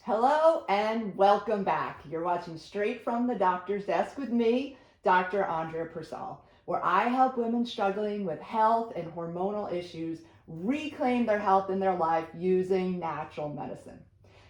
Hello and welcome back. You're watching Straight from the Doctor's Desk with me, Dr. Andrea Purcell, where I help women struggling with health and hormonal issues reclaim their health in their life using natural medicine.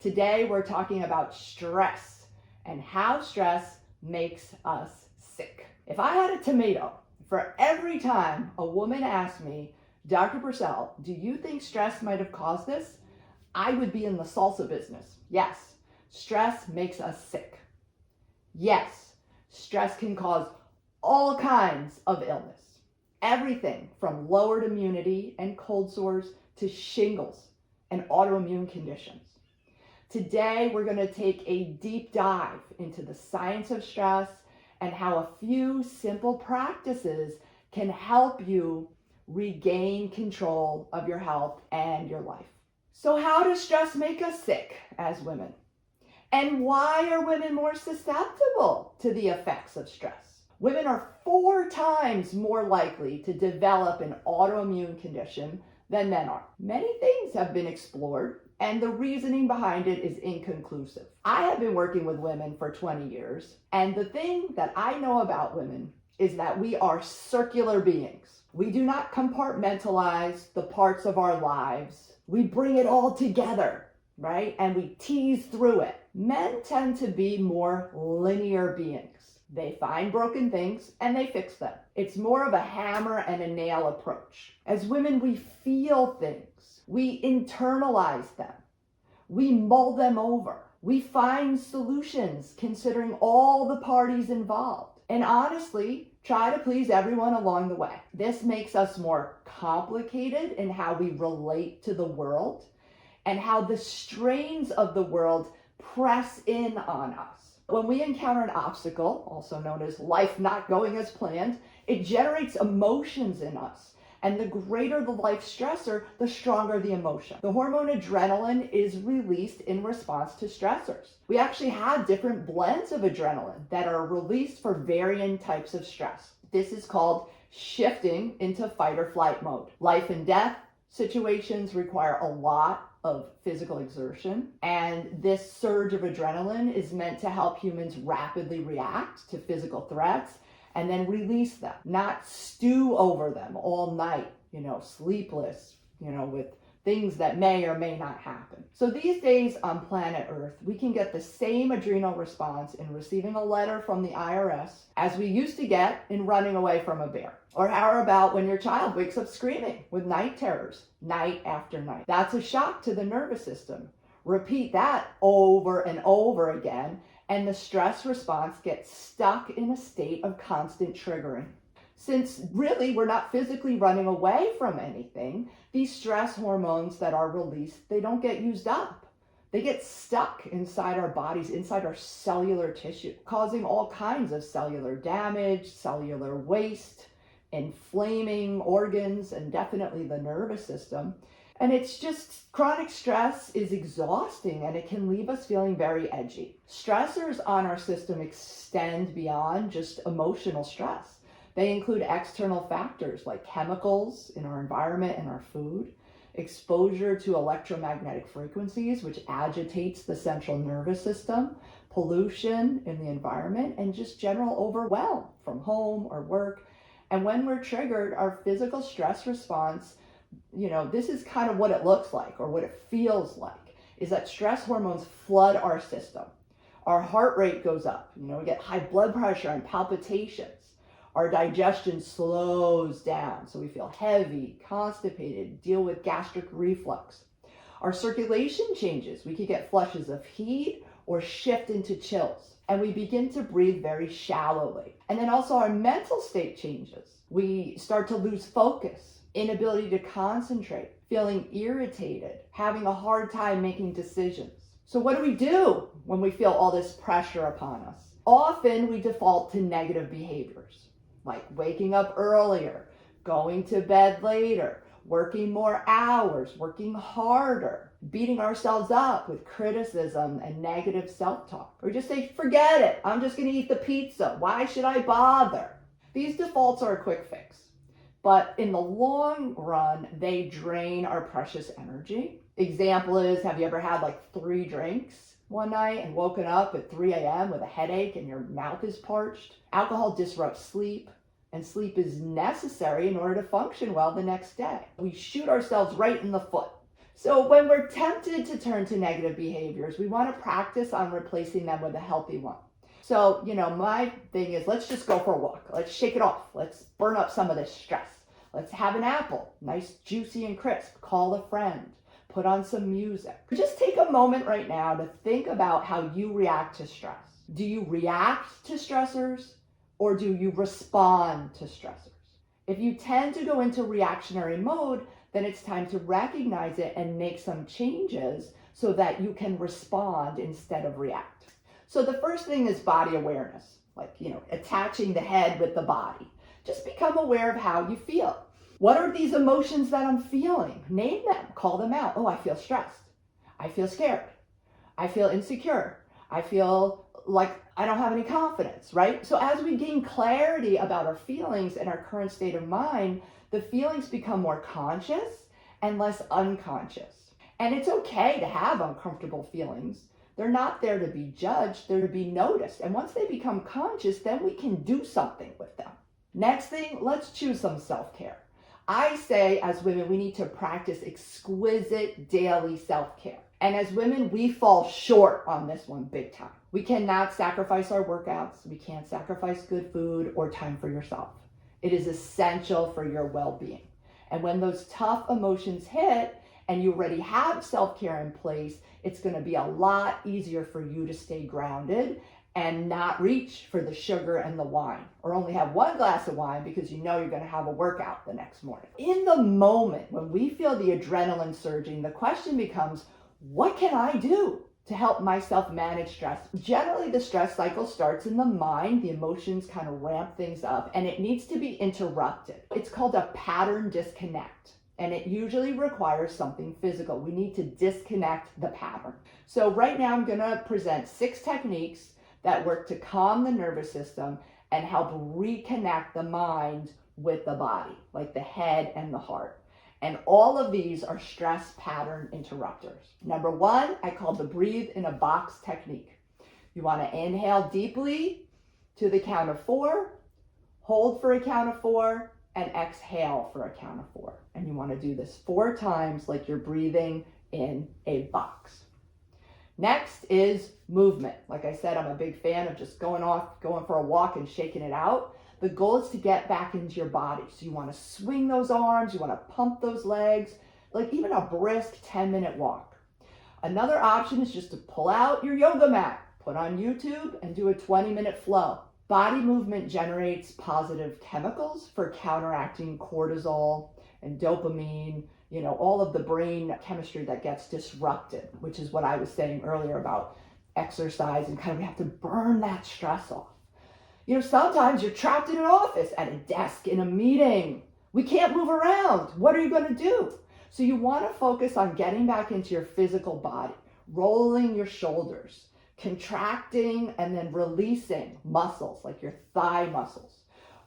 Today we're talking about stress and how stress makes us sick. If I had a tomato for every time a woman asked me, Dr. Purcell, do you think stress might have caused this? I would be in the salsa business. Yes, stress makes us sick. Yes, stress can cause all kinds of illness. Everything from lowered immunity and cold sores to shingles and autoimmune conditions. Today, we're going to take a deep dive into the science of stress and how a few simple practices can help you regain control of your health and your life. So how does stress make us sick as women? And why are women more susceptible to the effects of stress? Women are 4 times more likely to develop an autoimmune condition than men are. Many things have been explored, and the reasoning behind it is inconclusive. I have been working with women for 20 years, and the thing that I know about women is that we are circular beings. We do not compartmentalize the parts of our lives. We bring it all together, right? And we tease through it. Men tend to be more linear beings. They find broken things and they fix them. It's more of a hammer and a nail approach. As women, we feel things. We internalize them. We mull them over. We find solutions considering all the parties involved. And honestly, try to please everyone along the way. This makes us more complicated in how we relate to the world and how the strains of the world press in on us. When we encounter an obstacle, also known as life not going as planned, it generates emotions in us. And the greater the life stressor, the stronger the emotion. The hormone adrenaline is released in response to stressors. We actually have different blends of adrenaline that are released for varying types of stress. This is called shifting into fight or flight mode. Life and death situations require a lot of physical exertion, and this surge of adrenaline is meant to help humans rapidly react to physical threats and then release them, not stew over them all night, sleepless, with things that may or may not happen. So these days on planet Earth, we can get the same adrenal response in receiving a letter from the IRS as we used to get in running away from a bear. Or how about when your child wakes up screaming with night terrors, night after night? That's a shock to the nervous system. Repeat that over and over again, and the stress response gets stuck in a state of constant triggering. Since really we're not physically running away from anything, these stress hormones that are released, they don't get used up. They get stuck inside our bodies, inside our cellular tissue, causing all kinds of cellular damage, cellular waste, inflaming organs, and definitely the nervous system. And it's just chronic stress is exhausting and it can leave us feeling very edgy. Stressors on our system extend beyond just emotional stress. They include external factors like chemicals in our environment and our food, exposure to electromagnetic frequencies, which agitates the central nervous system, pollution in the environment, and just general overwhelm from home or work. And when we're triggered, our physical stress response, this is kind of what it looks like or what it feels like, is that stress hormones flood our system. Our heart rate goes up, we get high blood pressure and palpitations. Our digestion slows down, so we feel heavy, constipated, deal with gastric reflux. Our circulation changes. We could get flushes of heat or shift into chills. And we begin to breathe very shallowly. And then also our mental state changes. We start to lose focus, inability to concentrate, feeling irritated, having a hard time making decisions. So what do we do when we feel all this pressure upon us? Often we default to negative behaviors, like waking up earlier, going to bed later, working more hours, working harder, beating ourselves up with criticism and negative self-talk. Or just say, forget it, I'm just gonna eat the pizza, why should I bother? These defaults are a quick fix, but in the long run, they drain our precious energy Example is, have you ever had like 3 drinks one night and woken up at 3 a.m. with a headache and your mouth is parched? Alcohol disrupts sleep, and sleep is necessary in order to function well the next day. We shoot ourselves right in the foot. So when we're tempted to turn to negative behaviors, we want to practice on replacing them with a healthy one. So, my thing is, let's just go for a walk. Let's shake it off. Let's burn up some of this stress. Let's have an apple, nice, juicy, and crisp. Call a friend. Put on some music. Just take a moment right now to think about how you react to stress. Do you react to stressors or do you respond to stressors? If you tend to go into reactionary mode, then it's time to recognize it and make some changes so that you can respond instead of react. So the first thing is body awareness, like, attaching the head with the body. Just become aware of how you feel. What are these emotions that I'm feeling? Name them, call them out. Oh, I feel stressed. I feel scared. I feel insecure. I feel like I don't have any confidence, right? So as we gain clarity about our feelings and our current state of mind, the feelings become more conscious and less unconscious. And it's okay to have uncomfortable feelings. They're not there to be judged, they're to be noticed. And once they become conscious, then we can do something with them. Next thing, let's choose some self-care. I say as women, we need to practice exquisite daily self-care. And as women, we fall short on this one big time. We cannot sacrifice our workouts. We can't sacrifice good food or time for yourself. It is essential for your well-being. And when those tough emotions hit and you already have self-care in place, it's going to be a lot easier for you to stay grounded and not reach for the sugar and the wine, or only have 1 glass of wine because you're going to have a workout the next morning. In the moment when we feel the adrenaline surging, the question becomes, what can I do to help myself manage stress? Generally, the stress cycle starts in the mind. The emotions kind of ramp things up, and it needs to be interrupted. It's called a pattern disconnect, and it usually requires something physical. We need to disconnect the pattern. So right now, I'm going to present 6 techniques that work to calm the nervous system and help reconnect the mind with the body, like the head and the heart. And all of these are stress pattern interrupters. Number 1, I call the breathe in a box technique. You want to inhale deeply to the count of 4, hold for a count of 4, and exhale for a count of 4. And you want to do this 4 times like you're breathing in a box. Next is movement. Like I said, I'm a big fan of just going for a walk and shaking it out. The goal is to get back into your body. So you want to swing those arms, you want to pump those legs, like even a brisk 10-minute walk. Another option is just to pull out your yoga mat, put on YouTube, and do a 20-minute flow. Body movement generates positive chemicals for counteracting cortisol and dopamine, all of the brain chemistry that gets disrupted, which is what I was saying earlier about exercise and we have to burn that stress off. Sometimes you're trapped in an office, at a desk, in a meeting. We can't move around. What are you going to do? So you want to focus on getting back into your physical body, rolling your shoulders, contracting and then releasing muscles like your thigh muscles,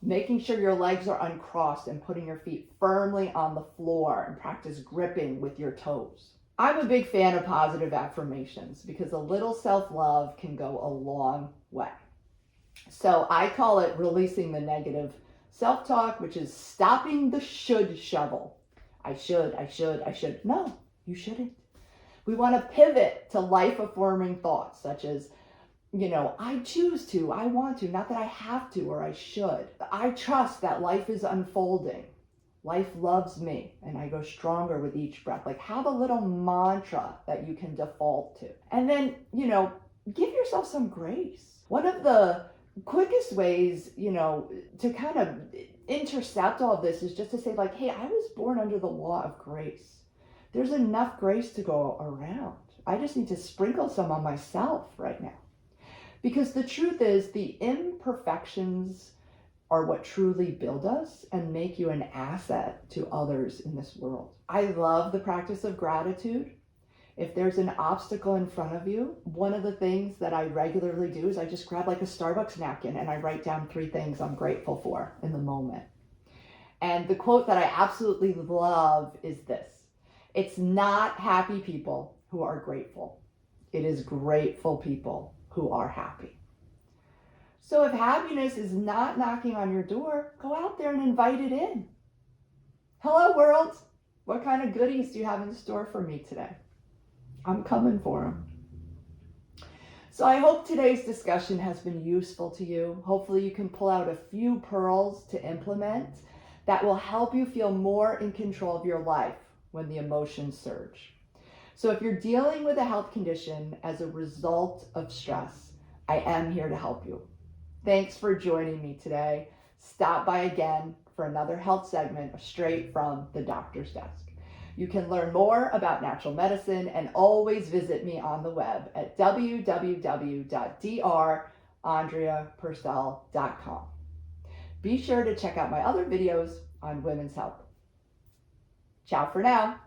making sure your legs are uncrossed and putting your feet firmly on the floor, and practice gripping with your toes. I'm a big fan of positive affirmations because a little self-love can go a long way. So I call it releasing the negative self-talk, which is stopping the should shovel. I should. No, you shouldn't. We want to pivot to life-affirming thoughts such as, I choose to, I want to, not that I have to or I should. I trust that life is unfolding. Life loves me and I go stronger with each breath. Like, have a little mantra that you can default to. And then, give yourself some grace. One of the quickest ways, to kind of intercept all of this is just to say hey, I was born under the law of grace. There's enough grace to go around. I just need to sprinkle some on myself right now. Because the truth is, the imperfections are what truly build us and make you an asset to others in this world. I love the practice of gratitude. If there's an obstacle in front of you, one of the things that I regularly do is I just grab a Starbucks napkin and I write down 3 things I'm grateful for in the moment. And the quote that I absolutely love is this: It's not happy people who are grateful. It is grateful people who are happy. So if happiness is not knocking on your door, go out there and invite it in. Hello, world. What kind of goodies do you have in store for me today? I'm coming for them. So I hope today's discussion has been useful to you. Hopefully you can pull out a few pearls to implement that will help you feel more in control of your life when the emotions surge. So if you're dealing with a health condition as a result of stress, I am here to help you. Thanks for joining me today. Stop by again for another health segment of Straight from the Doctor's Desk. You can learn more about natural medicine and always visit me on the web at www.drandreapurcell.com. Be sure to check out my other videos on women's health. Ciao for now.